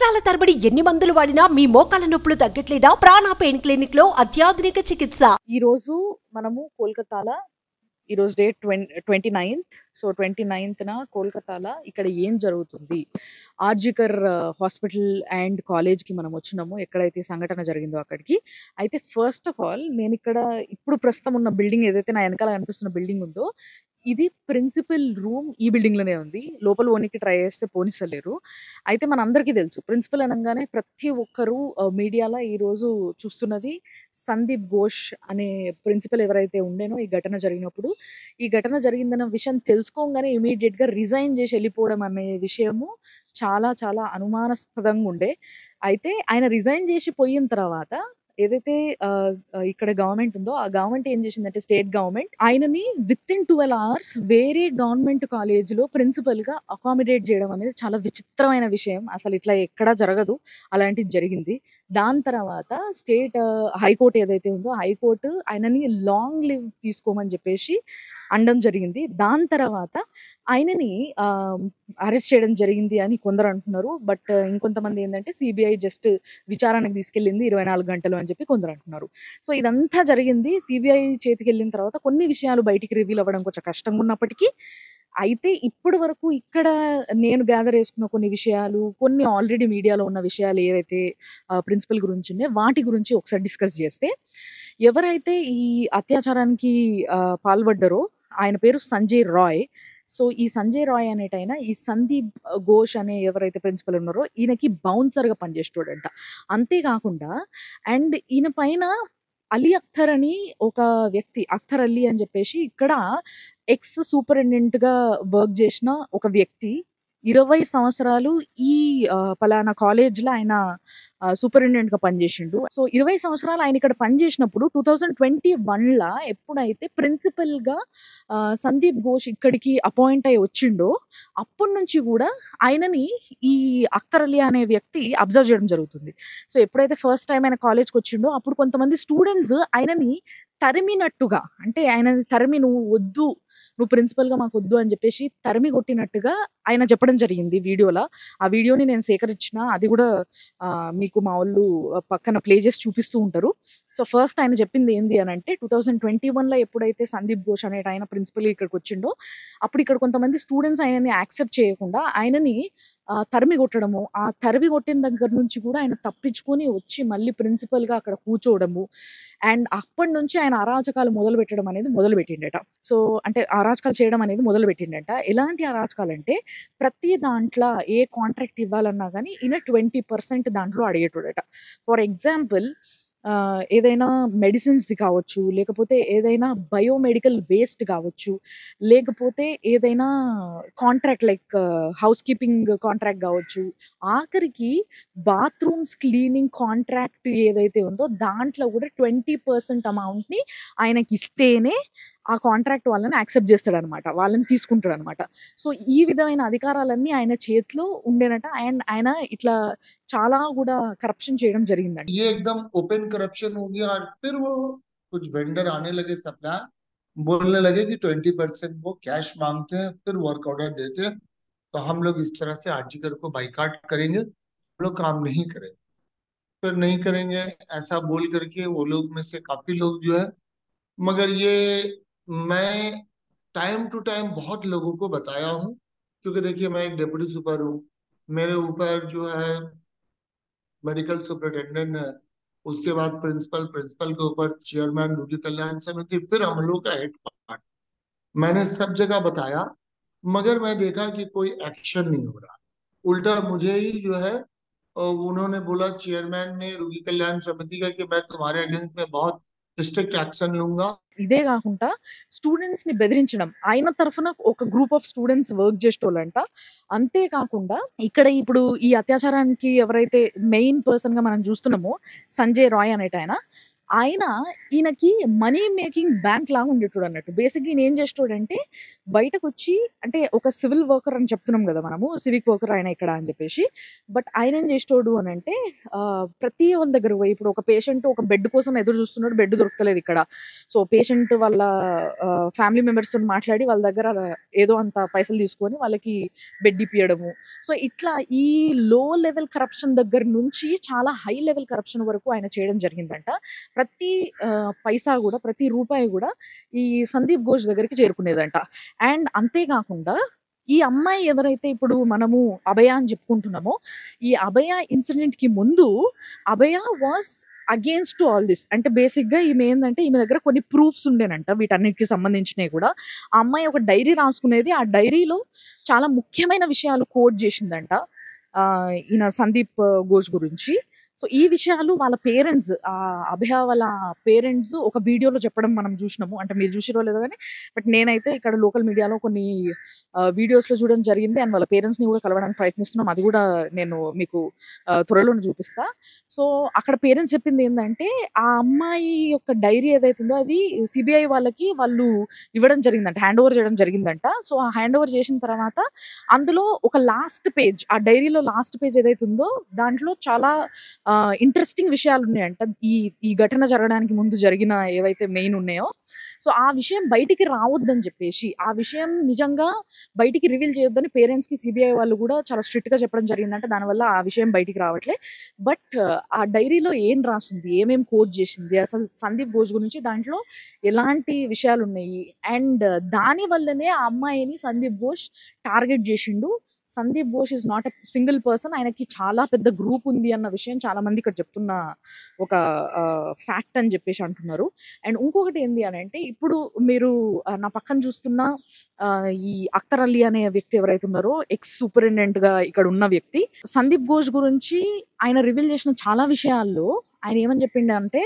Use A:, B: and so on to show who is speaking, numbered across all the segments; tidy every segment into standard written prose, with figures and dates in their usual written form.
A: సంవత్సరాల తరబడి ఎన్ని మందులు వాడినా మీ మోకాల నొప్పులు తగ్గట్లేదా? ప్రాణ పెయిన్ క్లినిక్ లో అత్యాధునిక చికిత్స.
B: ఈ రోజు మనము కోల్కతాలో ఈ రోజు డేట్ 29th. సో 29th కోల్కతాలో ఇక్కడ ఏం జరుగుతుంది, ఆర్జికర్ హాస్పిటల్ అండ్ కాలేజ్కి మనం వచ్చినాము, ఎక్కడైతే సంఘటన జరిగిందో అక్కడికి. అయితే ఫస్ట్ ఆఫ్ ఆల్ నేను ఇక్కడ ఇప్పుడు ప్రస్తుతం ఉన్న బిల్డింగ్ ఏదైతే నా వెనకాల కనిపిస్తున్న బిల్డింగ్ ఉందో ఇది ప్రిన్సిపల్ రూమ్. ఈ బిల్డింగ్ లోనే ఉంది. లోపల ఓనికి ట్రై చేస్తే పోనిస్తలేరు. అయితే మనందరికీ తెలుసు ప్రిన్సిపల్ అనగానే ప్రతి ఒక్కరు మీడియాలో ఈ రోజు చూస్తున్నది సందీప్ ఘోష్ అనే ప్రిన్సిపల్ ఎవరైతే ఉండేనో ఈ ఘటన జరిగినప్పుడు. ఈ ఘటన జరిగిందన్న విషయం తెలుసుకోగానే ఇమీడియట్ గా రిజైన్ చేసి వెళ్ళిపోవడం అనే విషయము చాలా చాలా అనుమానాస్పదంగా ఉండే. అయితే ఆయన రిజైన్ చేసి పోయిన తర్వాత ఏదైతే ఇక్కడ గవర్నమెంట్ ఉందో ఆ గవర్నమెంట్ ఏం చేసిందంటే స్టేట్ గవర్నమెంట్ ఆయనని విత్ ఇన్ 12 hours వేరే గవర్నమెంట్ కాలేజ్ లో ప్రిన్సిపల్ గా అకామిడేట్ చేయడం అనేది చాలా విచిత్రమైన విషయం. అసలు ఇట్లా ఎక్కడా జరగదు, అలాంటిది జరిగింది. దాని తర్వాత స్టేట్ హైకోర్టు ఏదైతే ఉందో హైకోర్టు ఆయనని లాంగ్ లీవ్ తీసుకోమని చెప్పేసి అనడం జరిగింది. దాని తర్వాత ఆయనని అరెస్ట్ చేయడం జరిగింది అని కొందరు అంటున్నారు. బట్ ఇంకొంతమంది ఏంటంటే సిబిఐ జస్ట్ విచారణకు తీసుకెళ్ళింది 24 గంటలు అని చెప్పి కొందరు అంటున్నారు. సో ఇదంతా జరిగింది సిబిఐ చేతికి వెళ్ళిన తర్వాత కొన్ని విషయాలు బయటికి రివీల్ అవ్వడం కొంచెం కష్టంగా ఉన్నప్పటికీ, అయితే ఇప్పటి వరకు ఇక్కడ నేను గ్యాదర్ చేసుకున్న కొన్ని విషయాలు, కొన్ని ఆల్రెడీ మీడియాలో ఉన్న విషయాలు ఏవైతే ప్రిన్సిపల్ గురించి ఉన్నాయో వాటి గురించి ఒకసారి డిస్కస్ చేస్తే, ఎవరైతే ఈ అత్యాచారానికి పాల్పడ్డారో ఆయన పేరు సంజయ్ రాయ్. సో ఈ సంజయ్ రాయ్ అనేటైనా ఈ సందీప్ ఘోష్ అనే ఎవరైతే ప్రిన్సిపల్ ఉన్నారో ఈయనకి బౌన్సర్గా పనిచేసేటోడంట. అంతేకాకుండా అండ్ ఈయన పైన అలీ అఖ్తర్ అని ఒక వ్యక్తి, అఖ్తర్ అలీ అని చెప్పేసి ఇక్కడ ఎక్స్ సూపరింటెండెంట్ గా వర్క్ చేసిన ఒక వ్యక్తి 20 సంవత్సరాలు ఈ పలానా కాలేజ్లో ఆయన సూపరింటెండెంట్ గా పనిచేసిండు. సో 20 సంవత్సరాలు ఆయన ఇక్కడ పనిచేసినప్పుడు 2021 ఎప్పుడైతే ప్రిన్సిపల్ గా సందీప్ ఘోష్ ఇక్కడికి అపాయింట్ అయ్యి వచ్చిండో అప్పటి నుంచి కూడా ఆయనని ఈ అఖ్తర్ అలీ అనే వ్యక్తి అబ్జర్వ్ చేయడం జరుగుతుంది. సో ఎప్పుడైతే ఫస్ట్ టైం ఆయన కాలేజ్కి వచ్చిండో అప్పుడు కొంతమంది స్టూడెంట్స్ ఆయనని తరిమినట్టుగా, అంటే ఆయనని తరిమి నువ్వు ప్రిన్సిపల్ గా మాకు వద్దు అని చెప్పేసి తరిమి కొట్టినట్టుగా ఆయన చెప్పడం జరిగింది వీడియోలో. ఆ వీడియోని నేను సేకరించిన, అది కూడా మీకు మా వాళ్ళు పక్కన ప్లే చేసి చూపిస్తూ ఉంటారు. సో ఫస్ట్ ఆయన చెప్పింది ఏంది అని అంటే 2021 ఎప్పుడైతే సందీప్ ఘోష్ అనేట ఆయన ప్రిన్సిపల్ ఇక్కడికి వచ్చిండో అప్పుడు ఇక్కడ కొంతమంది స్టూడెంట్స్ ఆయనని యాక్సెప్ట్ చేయకుండా ఆయనని తరిమి కొట్టడము, ఆ తరిమి కొట్టిన దగ్గర నుంచి కూడా ఆయన తప్పించుకొని వచ్చి మళ్ళీ ప్రిన్సిపల్ గా అక్కడ కూర్చోవడము, అండ్ అప్పటి నుంచి ఆయన అరాచకాలు మొదలు పెట్టడం అనేది మొదలు పెట్టిండట. సో అంటే అరాచకాలు చేయడం అనేది మొదలు పెట్టిండట. ఎలాంటి అరాచకాలు అంటే ప్రతి దాంట్లో ఏ కాంట్రాక్ట్ ఇవ్వాలన్నా కానీ ఈయన 20% దాంట్లో అడిగేటోడట. ఫర్ ఎగ్జాంపుల్ ఏదైనా మెడిసిన్స్ది కావచ్చు, లేకపోతే ఏదైనా బయోమెడికల్ వేస్ట్ కావచ్చు, లేకపోతే ఏదైనా contract like house keeping contract కావచ్చు, ఆఖరికి బాత్రూమ్స్ క్లీనింగ్ కాంట్రాక్ట్ ఏదైతే ఉందో దాంట్లో కూడా 20% అమౌంట్ని ఆయనకి ఇస్తేనే ఆ కాంట్రాక్ట్ వాళ్ళని యాక్సెప్ట్ చేస్తాడనమాట, వాళ్ళని తీసుకుంటాడనమాట. సో ఈ విధమైన అధికారాలన్నీ ఆయన చేతిలో ఉండేనట. అండ్ ఆయన ఇట్లా చాలా కూడా కరప్షన్ చేయడం జరిగిందండి.
C: ये एकदम ओपन करप्शन हो गया और फिर वो कुछ वेंडर आने लगे, सप्लायर बोलने लगे कि 20% वो कैश मांगते हैं, फिर वर्क ऑर्डर देते हैं, तो हम लोग इस तरह से आरजीकर को बाइकाट करेंगे, हम लोग काम नहीं करेंगे, फिर नहीं करेंगे ऐसा बोल करके वो लोग में से काफी लोग जो है, मगर ये मैं टाइम टू टाइम बहुत लोगों को बताया हूँ, क्योंकि देखिए मैं एक डेप्यूटी सुपर हूँ, मेरे ऊपर जो है मेडिकल सुपरिटेंडेंट है, उसके बाद प्रिंसिपल, प्रिंसिपल के ऊपर चेयरमैन ड्यूटी कल्याण समिति, फिर अमलों का हेड पार्ट। मैंने सब जगह बताया मगर मैं देखा कि कोई एक्शन नहीं हो रहा, उल्टा मुझे ही जो है उन्होंने बोला चेयरमैन ने रोगी कल्याण समिति का कि मैं तुम्हारे अगेंस्ट में बहुत स्ट्रिक्ट एक्शन लूंगा.
B: ఇదే కాకుండా స్టూడెంట్స్ ని బెదిరించడం, ఆయన తరఫున ఒక గ్రూప్ ఆఫ్ స్టూడెంట్స్ వర్క్ చేసేటోళ్ళంట. అంతేకాకుండా ఇక్కడ ఇప్పుడు ఈ అత్యాచారానికి ఎవరైతే మెయిన్ పర్సన్ గా మనం చూస్తున్నామో సంజయ్ రాయ్ అనేట ఆయన, ఆయన ఈయనకి మనీ మేకింగ్ బ్యాంక్ లాగా ఉండేటోడు అన్నట్టు. బేసిక్‌గా ఈయన ఏం చేసేటోడంటే బయటకొచ్చి, అంటే ఒక సివిల్ వర్కర్ అని చెప్తున్నాం కదా మనము, సివిక్ వర్కర్ ఆయన ఇక్కడ అని చెప్పేసి. బట్ ఆయన ఏం చేసేటోడు అనంటే ప్రతి వాళ్ళ దగ్గర పోయి, ఇప్పుడు ఒక పేషెంట్ ఒక బెడ్ కోసం ఎదురు చూస్తున్నాడు, బెడ్ దొరకలేదు ఇక్కడ. సో పేషెంట్ వాళ్ళ ఫ్యామిలీ మెంబర్స్‌తోని మాట్లాడి వాళ్ళ దగ్గర ఏదో అంత పైసలు తీసుకొని వాళ్ళకి బెడ్ ఇప్పియడము. సో ఇట్లా ఈ లో లెవెల్ కరప్షన్ దగ్గర నుంచి చాలా హై లెవెల్ కరప్షన్ వరకు ఆయన చేయడం జరిగిందంట. ప్రతి పైసా గూడా, ప్రతి రూపాయి గూడా ఈ సందీప్ ఘోష్ దగ్గరికి చేరుకునేదంట. అండ్ అంతే గాకుండా ఈ అమ్మాయి ఎవరైతే ఇప్పుడు మనము అభయ అని చెప్పుకుంటున్నామో, ఈ అభయ ఇన్సిడెంట్‌కి ముందు Abhaya was against to all this. అంటే బేసిక్‌గా ఈమె ఏందంటే, ఈమె దగ్గర కొన్ని ప్రూఫ్స్ ఉండేనంట వీటన్నిటికి సంబంధించినయి గూడా. ఆ అమ్మాయి ఒక డైరీ రాసుకునేది. ఆ డైరీలో చాలా ముఖ్యమైన విషయాలు కోట్ చేసిందంట ఈయన సందీప్ ఘోష్ గురించి. సో ఈ విషయాలు వాళ్ళ పేరెంట్స్, అభయ వాళ్ళ పేరెంట్స్ ఒక వీడియోలో చెప్పడం మనం చూసినాము. అంటే మీరు చూసిరో లేదో గానీ, బట్ నేనైతే ఇక్కడ లోకల్ మీడియాలో కొన్ని వీడియోస్‌లో చూడడం జరిగింది. అండ్ వాళ్ళ పేరెంట్స్‌ని కూడా కలవడానికి ప్రయత్నిస్తున్నాం. అది కూడా నేను మీకు త్వరలోనే చూపిస్తా. సో అక్కడ పేరెంట్స్ చెప్పింది ఏందంటే, ఆ అమ్మాయి యొక్క డైరీ ఏదైతే ఉందో అది సిబిఐ వాళ్ళకి వాళ్ళు ఇవ్వడం జరిగిందంట. హ్యాండ్ ఓవర్ చేయడం జరిగిందంట. సో ఆ హ్యాండ్ ఓవర్ చేసిన తర్వాత అందులో ఒక లాస్ట్ పేజ్, ఆ డైరీలో లాస్ట్ పేజ్ ఏదైతే ఉందో దాంట్లో చాలా ఇంట్రెస్టింగ్ విషయాలు ఉన్నాయంట. ఈ ఈ ఘటన జరగడానికి ముందు జరిగిన ఏవైతే మెయిన్ ఉన్నాయో, సో ఆ విషయం బయటికి రావద్దని చెప్పేసి, ఆ విషయం నిజంగా బయటికి రివీల్ చేయొద్దని పేరెంట్స్‌కి సిబిఐ వాళ్ళు కూడా చాలా స్ట్రిక్ట్‌గా చెప్పడం జరిగిందంట. దానివల్ల ఆ విషయం బయటికి రావట్లే. బట్ ఆ డైరీలో ఏం రాసింది, ఏమేం కోట్ చేసింది, అసలు సందీప్ ఘోష్ గురించి దాంట్లో ఎలాంటి విషయాలు ఉన్నాయి, అండ్ దాని వల్లనే ఆ అమ్మాయిని సందీప్ ఘోష్ టార్గెట్ చేసిండు. Sandeep Ghosh is not a single person. ఆయనకి చాలా పెద్ద గ్రూప్ ఉంది అన్న విషయం చాలా మంది ఇక్కడ చెప్తున్న ఒక ఫ్యాక్ట్ అని చెప్పేసి అంటున్నారు. అండ్ ఇంకొకటి ఏంది అని అంటే, ఇప్పుడు మీరు నా పక్కన చూస్తున్న ఈ అఖ్తర్ అలీ అనే వ్యక్తి ఎవరైతే ఉన్నారో, ఎక్స్ సూపరింటెండెంట్‌గా ఇక్కడ ఉన్న వ్యక్తి, సందీప్ ఘోష్ గురించి ఆయన రివీల్ చేసిన చాలా విషయాల్లో ఆయన ఏమని చెప్పిండంటే,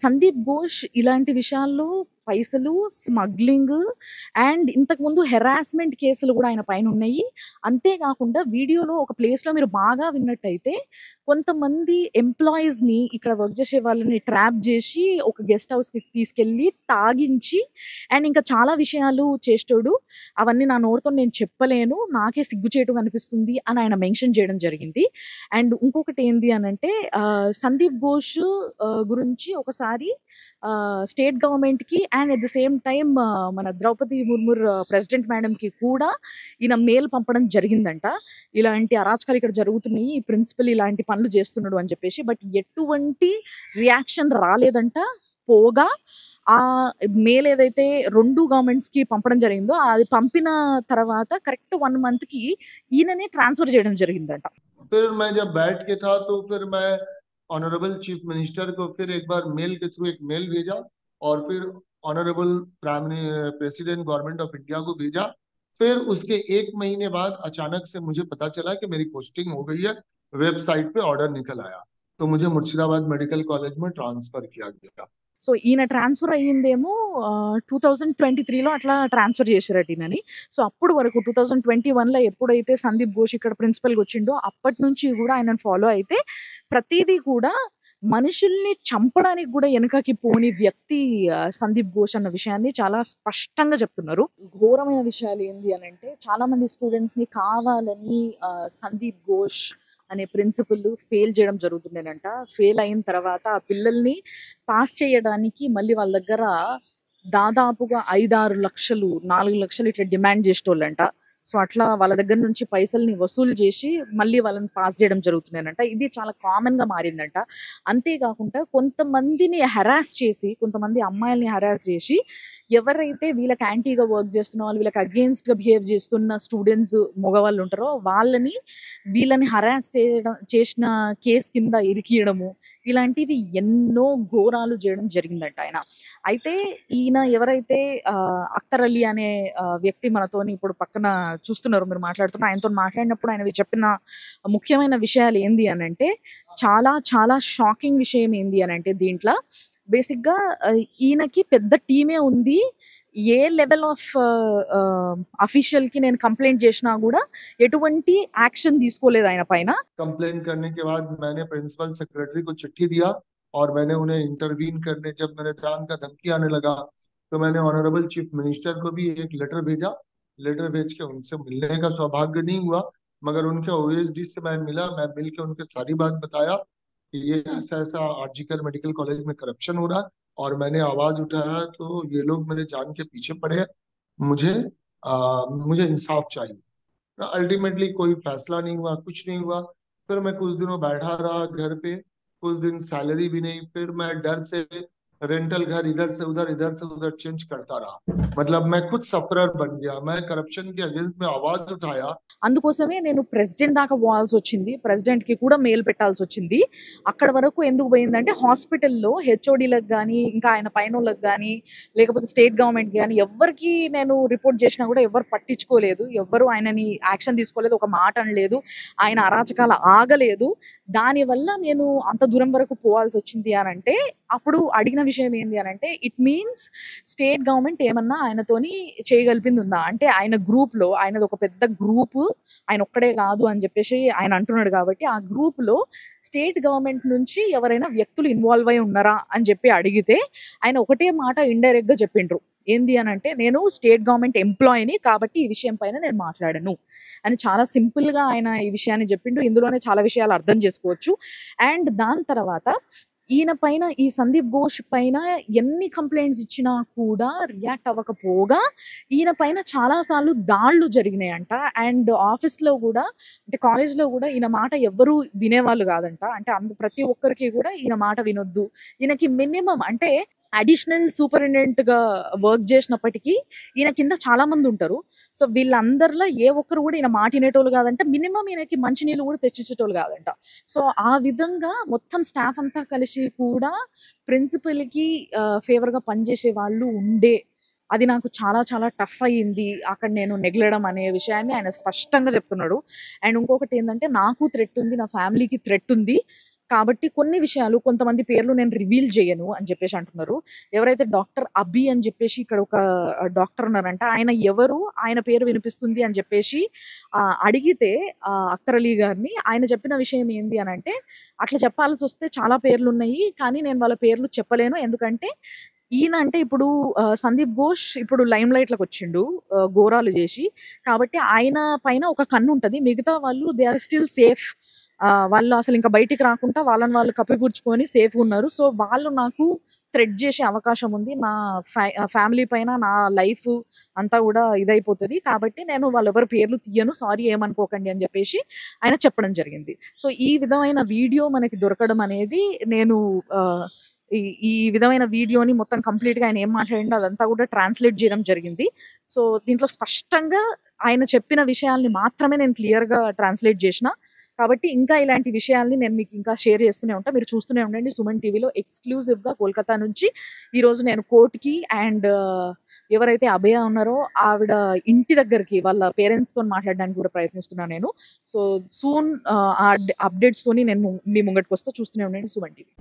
B: సందీప్ ఘోష్ ఇలాంటి విషయాల్లో పైసలు, స్మగ్లింగ్ అండ్ ఇంతకుముందు హెరాస్మెంట్ కేసులు కూడా ఆయన పైన ఉన్నాయి. అంతేకాకుండా వీడియోలో ఒక ప్లేస్‌లో మీరు బాగా విన్నట్టయితే, కొంతమంది ఎంప్లాయీస్‌ని, ఇక్కడ వర్క్ చేసే వాళ్ళని ట్రాప్ చేసి ఒక గెస్ట్ హౌస్‌కి తీసుకెళ్ళి తాగించి, అండ్ ఇంకా చాలా విషయాలు చేసేటోడు. అవన్నీ నా నోటితో నేను చెప్పలేను, నాకే సిగ్గుచేటుగా అనిపిస్తుంది అని ఆయన మెన్షన్ చేయడం జరిగింది. అండ్ ఇంకొకటి ఏంది అనంటే, సందీప్ ఘోష్ గురించి ఒకసారి స్టేట్ గవర్నమెంట్‌కి and at the same time మన ద్రౌపది ముర్ముర్ ప్రెసిడెంట్ మేడంకి కూడా ఈయన మెయిల్ పంపడం జరిగిందంట. ఇలాంటి అరాచకాలు ఇక్కడ జరుగుతున్నాయి, ఈ ప్రిన్సిపల్ ఇలాంటి పనులు చేస్తున్నాడు అని చెప్పేసి. బట్ ఎటువంటి రియాక్షన్ రాలేదంట. పోగా ఆ మెయిల్ ఏదైతే 2 గవర్నమెంట్స్‌కి పంపడం జరిగిందో, అది పంపిన తర్వాత కరెక్ట్ 1 మంత్‌కి ఈయననే ట్రాన్స్‌ఫర్ చేయడం జరిగిందంట.
C: फिर मैं जब बैठ के था तो फिर मैं ऑनरेबल चीफ मिनिस्टर को फिर एक बार मेल के थ्रू एक मेल भेजा और फिर honourable president government of India को भेजा। फिर उसके 1 महीने बाद अचानक से मुझे पता चला कि मेरी पोस्टिंग हो गई है, वेबसाइट पे ऑर्डर निकल आया, तो मुझे मुर्शिदाबाद मेडिकल कॉलेज में ट्रांसफर किया गया।
B: సో ఈయన ట్రాన్స్‌ఫర్ అయ్యిందేమో 2023లో అట్లా ట్రాన్స్‌ఫర్ చేసిరట ఈయనని. సో అప్పుడు వరకు 2021లో ఎప్పుడైతే సందీప్ ఘోష్ ఇక్కడ ప్రిన్సిపల్‌గా వచ్చిండో, అప్పటి నుంచి కూడా ఆయనను ఫాలో అయితే ప్రతీదీ కూడా మనుషుల్ని చంపడానికి కూడా వెనకకి పోని వ్యక్తి సందీప్ ఘోష్ అన్న విషయాన్ని చాలా స్పష్టంగా చెప్తున్నారు. ఘోరమైన విషయాలు ఏంది అనంటే, చాలా మంది స్టూడెంట్స్‌ని కావాలని సందీప్ ఘోష్ అనే ప్రిన్సిపల్ ఫెయిల్ చేయడం జరుగుతుండేనంట. ఫెయిల్ అయిన తర్వాత ఆ పిల్లల్ని పాస్ చేయడానికి మళ్ళీ వాళ్ళ దగ్గర దాదాపుగా 5, 6 లక్షలు, 4 లక్షలు ఇట్లా డిమాండ్ చేసేటోళ్ళంట. సో అట్లా వాళ్ళ దగ్గర నుంచి పైసల్ని వసూలు చేసి మళ్ళీ వాళ్ళని పాస్ చేయడం జరుగుతుండేనంట. ఇది చాలా కామన్‌గా మారిందంట. అంతేకాకుండా కొంతమందిని హెరాస్ చేసి, కొంతమంది అమ్మాయిల్ని హెరాస్ చేసి, ఎవరైతే వీళ్ళకి యాంటీగా వర్క్ చేస్తున్న వాళ్ళు, వీళ్ళకి అగెయిన్స్ట్‌గా బిహేవ్ చేస్తున్న స్టూడెంట్స్ మగవాళ్ళు ఉంటారో వీళ్ళని హెరాస్ చేసిన కేస్ కింద ఇరికియడము, ఇలాంటివి ఎన్నో ఘోరాలు చేయడం జరిగిందంట ఆయన. అయితే ఈయన ఎవరైతే అఖ్తర్ అలీ అనే వ్యక్తి మనతోని ఇప్పుడు పక్కన చూస్తున్నారు, మీరు మాట్లాడుతున్నారు, ఆయనతో మాట్లాడినప్పుడు ఆయన చెప్పిన ముఖ్యమైన విషయాలు ఏంది అనంటే, చాలా చాలా షాకింగ్ విషయం ఏంది అనంటే, దీంట్లో బేసిక్‌గా ఈయనకి పెద్ద టీమే ఉంది. ఏ లెవెల్ ఆఫ్ అఫీషియల్‌కి నేను కంప్లెయింట్ చేసినా కూడా ఎటువంటి యాక్షన్ తీసుకోలేదు ఆయన పైన.
C: कंप्लेन करने के बाद मैंने प्रिंसिपल सेक्रेटरी को चिट्ठी दिया और मैंने उन्हें इंटरवीन करने, जब मेरे जान का धमकी आने लगा तो मैंने ऑनरेबल चीफ मिनिस्टर को भी एक लेटर भेजा। लेटर भेज के उनसे मिलने का सौभाग्य नहीं हुआ, मगर उनके ओएसडी से मैं मिला। मैं मिल के उनके सारी बात बताया कि ये ऐसा ऐसा आरजीकर मेडिकल कॉलेज में करप्शन हो रहा है, और मैंने आवाज उठाया तो ये लोग मेरे जान के पीछे पड़े हैं। मुझे मुझे इंसाफ चाहिए। अल्टीमेटली कोई फैसला नहीं हुआ, कुछ नहीं हुआ। फिर मैं कुछ दिनों बैठा रहा घर पे, कुछ दिन सैलरी भी नहीं। फिर मैं डर से रेंटल घर इधर से उधर चेंज करता रहा। मतलब मैं खुद सफरर बन गया। मैं करप्शन के अगेंस्ट में आवाज उठाया।
B: అందుకోసమే నేను ప్రెసిడెంట్ దాకా పోవాల్సి వచ్చింది, ప్రెసిడెంట్ కి కూడా మెయిల్ పెట్టాల్సి వచ్చింది. అక్కడ వరకు ఎందుకు పోయిందంటే హాస్పిటల్లో హెచ్ఓడీలకు కానీ ఇంకా ఆయన పైనోళ్ళకి కానీ లేకపోతే స్టేట్ గవర్నమెంట్ కానీ ఎవరికి నేను రిపోర్ట్ చేసినా కూడా ఎవరు పట్టించుకోలేదు, ఎవరు ఆయనని యాక్షన్ తీసుకోలేదు, ఒక మాట అనలేదు, ఆయన అరాచకాలు ఆగలేదు. దానివల్ల నేను అంత దూరం వరకు పోవాల్సి వచ్చింది అని అంటే అప్పుడు అడిగిన విషయం ఏంది అని అంటే ఇట్ మీన్స్ స్టేట్ గవర్నమెంట్ ఏమన్నా ఆయనతోని చేయగలిపింది ఉందా అంటే ఆయన గ్రూప్ లో, ఆయనది ఒక పెద్ద గ్రూప్, ఆయన ఒక్కడే కాదు అని చెప్పేసి ఆయన అంటున్నాడు. కాబట్టి ఆ గ్రూప్ లో స్టేట్ గవర్నమెంట్ నుంచి ఎవరైనా వ్యక్తులు ఇన్వాల్వ్ అయి ఉన్నారా అని చెప్పి అడిగితే ఆయన ఒకటే మాట ఇండైరెక్ట్ గా చెప్పిండ్రు. ఏంది అని అంటే నేను స్టేట్ గవర్నమెంట్ ఎంప్లాయీని కాబట్టి ఈ విషయం పైన నేను మాట్లాడను అని చాలా సింపుల్ గా ఆయన ఈ విషయాన్ని చెప్పిండు. ఇందులోనే చాలా విషయాలు అర్థం చేసుకోవచ్చు. అండ్ దాని తర్వాత ఈయన పైన, ఈ సందీప్ ఘోష్ పైన ఎన్ని కంప్లైంట్స్ ఇచ్చినా కూడా రియాక్ట్ అవ్వకపోగా ఈయన పైన చాలా సార్లు దాడులు జరిగినాయంట. అండ్ ఆఫీస్లో కూడా అంటే కాలేజ్లో కూడా ఈయన మాట ఎవ్వరూ వినేవాళ్ళు కాదంట. అంటే ప్రతి ఒక్కరికి కూడా ఈయన మాట వినొద్దు, ఈయనకి మినిమం అంటే అడిషనల్ సూపరింటెండెంట్ గా వర్క్ చేసినప్పటికీ ఈయన కింద చాలా మంది ఉంటారు. సో వీళ్ళందరిలో ఏ ఒక్కరు కూడా ఈయన మాట వినేటోళ్ళు కాదంట, మినిమం ఈయనకి మంచినీళ్ళు కూడా తెచ్చిచ్చేటోళ్ళు కాదంట. సో ఆ విధంగా మొత్తం స్టాఫ్ అంతా కలిసి కూడా ప్రిన్సిపల్కి ఫేవర్గా పనిచేసే వాళ్ళు ఉండే, అది నాకు చాలా చాలా టఫ్ అయ్యింది అక్కడ నేను నెగలడం అనే విషయాన్ని ఆయన స్పష్టంగా చెప్తున్నాడు. అండ్ ఇంకొకటి ఏంటంటే నాకు థ్రెట్ ఉంది, నా ఫ్యామిలీకి థ్రెట్ ఉంది, కాబట్టి కొన్ని విషయాలు, కొంతమంది పేర్లు నేను రివీల్ చేయను అని చెప్పేసి అంటున్నారు. ఎవరైతే డాక్టర్ అబి అని చెప్పేసి ఇక్కడ ఒక డాక్టర్ ఉన్నారంట, ఆయన ఎవరు, ఆయన పేరు వినిపిస్తుంది అని చెప్పేసి అడిగితే అఖ్తర్ అలీ గారిని, ఆయన చెప్పిన విషయం ఏంది అని అంటే అట్లా చెప్పాల్సి వస్తే చాలా పేర్లు ఉన్నాయి కానీ నేను వాళ్ళ పేర్లు చెప్పలేను. ఎందుకంటే ఈయన అంటే ఇప్పుడు సందీప్ ఘోష్ ఇప్పుడు లైమ్ లైట్లోకి వచ్చిండు ఘోరాలు చేసి, కాబట్టి ఆయన పైన ఒక కన్ను ఉంటుంది, మిగతా వాళ్ళు దే ఆర్ స్టిల్ సేఫ్. వాళ్ళు అసలు ఇంకా బయటికి రాకుండా వాళ్ళని వాళ్ళు కప్పిపుచ్చుకొని సేఫ్గా ఉన్నారు. సో వాళ్ళు నాకు థ్రెట్ చేసే అవకాశం ఉంది, నా ఫ్యామిలీ పైన నా లైఫ్ అంతా కూడా ఇదైపోతుంది, కాబట్టి నేను వాళ్ళెవరి పేర్లు తీయను, సారీ ఏమనుకోకండి అని చెప్పేసి ఆయన చెప్పడం జరిగింది. సో ఈ విధమైన వీడియో మనకి దొరకడం అనేది, నేను ఈ విధమైన వీడియోని మొత్తం కంప్లీట్గా ఆయన ఏం మాట్లాడిండో అదంతా కూడా ట్రాన్స్లేట్ చేయడం జరిగింది. సో దీంట్లో స్పష్టంగా ఆయన చెప్పిన విషయాల్ని మాత్రమే నేను క్లియర్గా ట్రాన్స్లేట్ చేసిన. కాబట్టి ఇంకా ఇలాంటి విషయాల్ని నేను మీకు ఇంకా షేర్ చేస్తూనే ఉంటాను. మీరు చూస్తూనే ఉండండి సుమన్ టీవీలో. ఎక్స్క్లూజివ్గా కోల్కతా నుంచి ఈరోజు నేను కోర్టుకి అండ్ ఎవరైతే అభయ ఉన్నారో ఆవిడ ఇంటి దగ్గరికి వాళ్ళ పేరెంట్స్తో మాట్లాడడానికి కూడా ప్రయత్నిస్తున్నాను నేను. సో సూన్ ఆ అప్డేట్స్తోని నేను మీ ముంగటికి వస్తే చూస్తూనే ఉండండి సుమన్ టీవీ.